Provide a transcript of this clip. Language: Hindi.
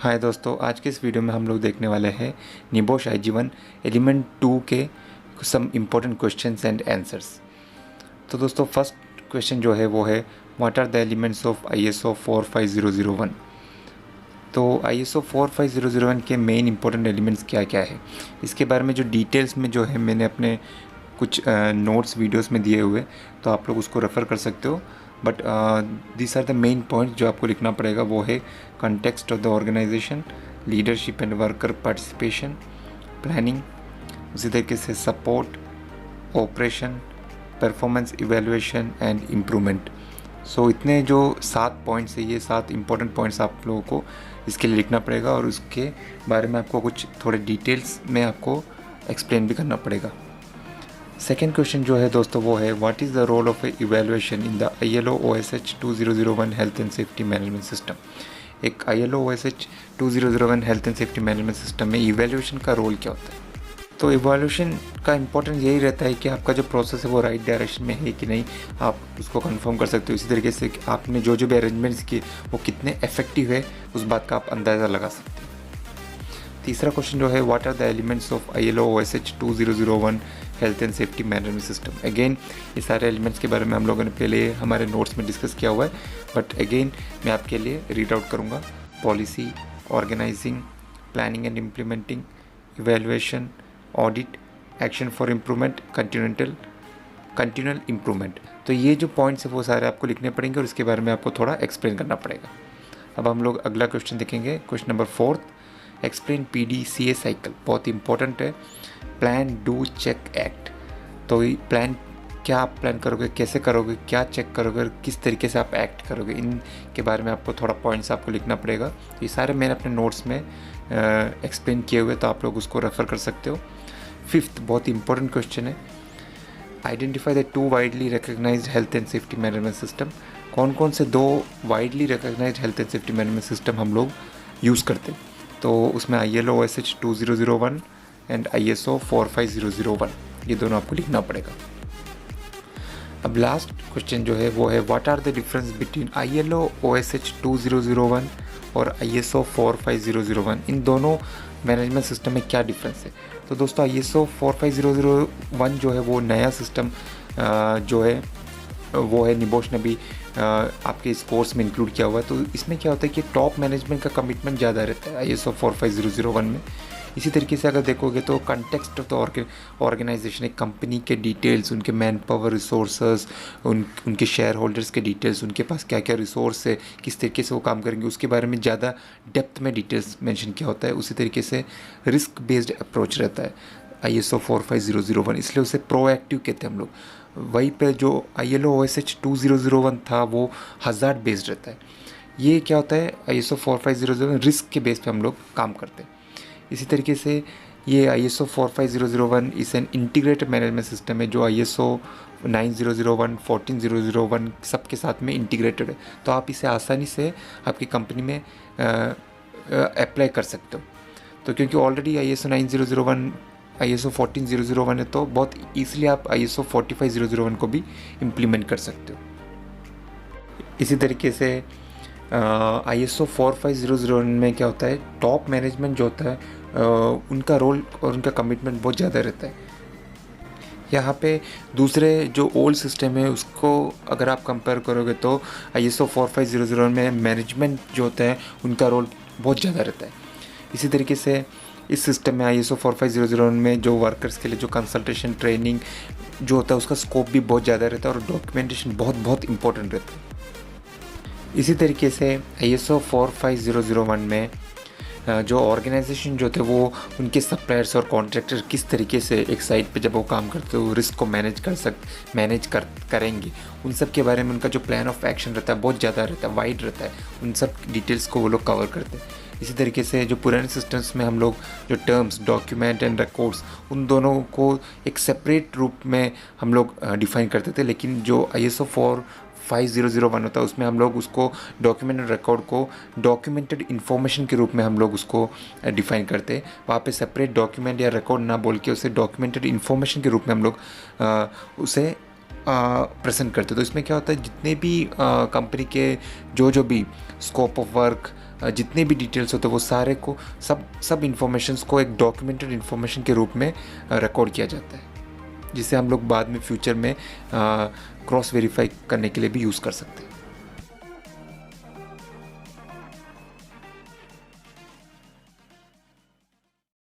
हाय दोस्तों, आज के इस वीडियो में हम लोग देखने वाले हैं निबोश आईजीवन एलिमेंट 2 के some important questions and answers. तो दोस्तों फर्स्ट क्वेश्चन जो है वो है what are the elements of ISO 45001। तो ISO 45001 के मेन इंपॉर्टेंट एलिमेंट्स क्या क्या है, इसके बारे में जो डिटेल्स में जो है मैंने अपने कुछ नोट्स वीडियोस में दिए हुए, तो आप लोग उसको रेफ़र कर सकते हो। But this are the main point जो आपको लिखना पड़ेगा, वो है context of the organisation, leadership and worker participation, planning, उसी तरीके से support, operation, performance evaluation and improvement. So इतने जो 7 पॉइंट्स है, ये 7 इंपॉर्टेंट पॉइंट्स आप लोगों को इसके लिए लिखना पड़ेगा और उसके बारे में आपको कुछ थोड़े डिटेल्स में आपको एक्सप्लेन भी करना पड़ेगा। सेकेंड क्वेश्चन जो है दोस्तों वो है what is the role of evaluation in the ILO OSH 2001 health and safety management system. एक ILO OSH 2001 health and safety management system में इवैल्यूएशन का रोल क्या होता है। तो इवैल्यूएशन का इंपॉर्टेंस यही रहता है कि आपका जो प्रोसेस है वो राइट डायरेक्शन में है कि नहीं, आप उसको कंफर्म कर सकते हो। इसी तरीके से आपने जो भी अरेंजमेंट्स किए वो कितने इफेक्टिव है, उस बात का आप अंदाज़ा लगा सकते हो। तीसरा क्वेश्चन जो है what are the elements of ILO OSH 2001 health and safety management system. Again ये सारे एलिमेंट्स के बारे में हम लोगों ने पहले हमारे नोट्स में डिस्कस किया हुआ है, बट अगेन मैं आपके लिए रीड आउट करूँगा। Policy, organising, planning and implementing, evaluation, audit, action for improvement, continual improvement. तो ये जो पॉइंट्स है वो सारे आपको लिखने पड़ेंगे और इसके बारे में आपको थोड़ा एक्सप्लेन करना पड़ेगा। अब हम लोग अगला क्वेश्चन देखेंगे, question number 4, explain PDCA cycle. बहुत इंपॉर्टेंट है, प्लान, डू, चेक, एक्ट। तो प्लान क्या आप प्लान करोगे, कैसे करोगे, क्या चेक करोगे और किस तरीके से आप एक्ट करोगे, इनके बारे में आपको थोड़ा पॉइंट्स आपको लिखना पड़ेगा। ये सारे मैंने अपने नोट्स में एक्सप्लेन किए हुए, तो आप लोग उसको रेफ़र कर सकते हो। फिफ्थ बहुत इंपॉर्टेंट क्वेश्चन है, identify the 2 widely recognised health and safety management system. कौन कौन से 2 widely recognised health and safety management system हम लोग यूज़ करते हैं। तो उसमें ILO OSH 2001 एंड ISO 45001, ये दोनों आपको लिखना पड़ेगा। अब लास्ट क्वेश्चन जो है वो है what are the difference between ILO OSH 2001 और ISO 45001। इन दोनों मैनेजमेंट सिस्टम में क्या डिफरेंस है। तो दोस्तों ISO 45001 जो है वो नया सिस्टम जो है वो है निबोश ने भी आपके इस कोर्स में इंक्लूड किया हुआ है। तो इसमें क्या होता है कि टॉप मैनेजमेंट का कमिटमेंट ज़्यादा रहता है ISO 45001 में। इसी तरीके से अगर देखोगे तो कंटेक्स्ट ऑफ द ऑर्गेनाइजेशन, एक कंपनी के डिटेल्स, उनके मैन पावर रिसोर्सेज, उनके शेयर होल्डर्स के डिटेल्स, उनके पास क्या क्या रिसोर्स है, किस तरीके से वो काम करेंगे, उसके बारे में ज़्यादा डेप्थ में डिटेल्स मेंशन किया होता है। उसी तरीके से रिस्क बेस्ड अप्रोच रहता है ISO 45001, इसलिए उसे प्रोएक्टिव कहते हैं हम लोग। वहीं पे जो ILO OSH 2001 था वो हज़ार्ड बेस्ड रहता है। ये क्या होता है, ISO 45001 रिस्क के बेस पे हम लोग काम करते हैं। इसी तरीके से ये ISO 45001 इस एन इंटीग्रेटेड मैनेजमेंट सिस्टम है जो ISO 9001, 14001 सबके साथ में इंटीग्रेटेड है। तो आप इसे आसानी से आपकी कंपनी में अप्लाई कर सकते हो। तो क्योंकि ऑलरेडी ISO 9001, ISO 14001 है, तो बहुत ईजिली आप ISO 45001 को भी इम्प्लीमेंट कर सकते हो। इसी तरीके से ISO 45001 में क्या होता है, टॉप मैनेजमेंट जो होता है उनका रोल और उनका कमिटमेंट बहुत ज़्यादा रहता है। यहाँ पे दूसरे जो ओल्ड सिस्टम है उसको अगर आप कंपेयर करोगे तो ISO 45001 में मैनेजमेंट जो होता है उनका रोल बहुत ज़्यादा रहता है। इसी तरीके से इस सिस्टम में ISO 45001 में जो वर्कर्स के लिए जो कंसल्टेशन, ट्रेनिंग जो होता है उसका स्कोप भी बहुत ज़्यादा रहता है और डॉक्यूमेंटेशन बहुत बहुत इंपॉर्टेंट रहता है। इसी तरीके से ISO 45001 में जो ऑर्गेनाइजेशन जो थे वो उनके सप्लायर्स और कॉन्ट्रैक्टर किस तरीके से एक साइट पे जब वो काम करते हो रिस्क को मैनेज करेंगे, उन सब के बारे में उनका जो प्लान ऑफ एक्शन रहता है बहुत ज़्यादा रहता है, वाइड रहता है। उन सब डिटेल्स को वो लोग कवर करते हैं। इसी तरीके से जो पुराने सिस्टम्स में हम लोग जो टर्म्स, डॉक्यूमेंट एंड रिकॉर्ड्स, उन दोनों को एक सेपरेट रूप में हम लोग डिफ़ाइन करते थे, लेकिन जो ISO 45001 होता है उसमें हम लोग उसको डॉक्यूमेंट और रिकॉर्ड को डॉक्यूमेंटेड इन्फॉर्मेशन के रूप में हम लोग उसको डिफ़ाइन करते हैं। वहाँ पे सेपरेट डॉक्यूमेंट या रिकॉर्ड ना बोल के उसे डॉक्यूमेंटेड इन्फॉर्मेशन के रूप में हम लोग उसे प्रेजेंट करते हैं। तो इसमें क्या होता है, जितने भी कंपनी के जो भी स्कोप ऑफ वर्क, जितने भी डिटेल्स होते हैं वो सारे को सब इन्फॉर्मेशंस को एक डॉक्यूमेंटेड इन्फॉर्मेशन के रूप में रिकॉर्ड किया जाता है, जिसे हम लोग बाद में फ्यूचर में क्रॉस वेरीफाई करने के लिए भी यूज़ कर सकते हैं।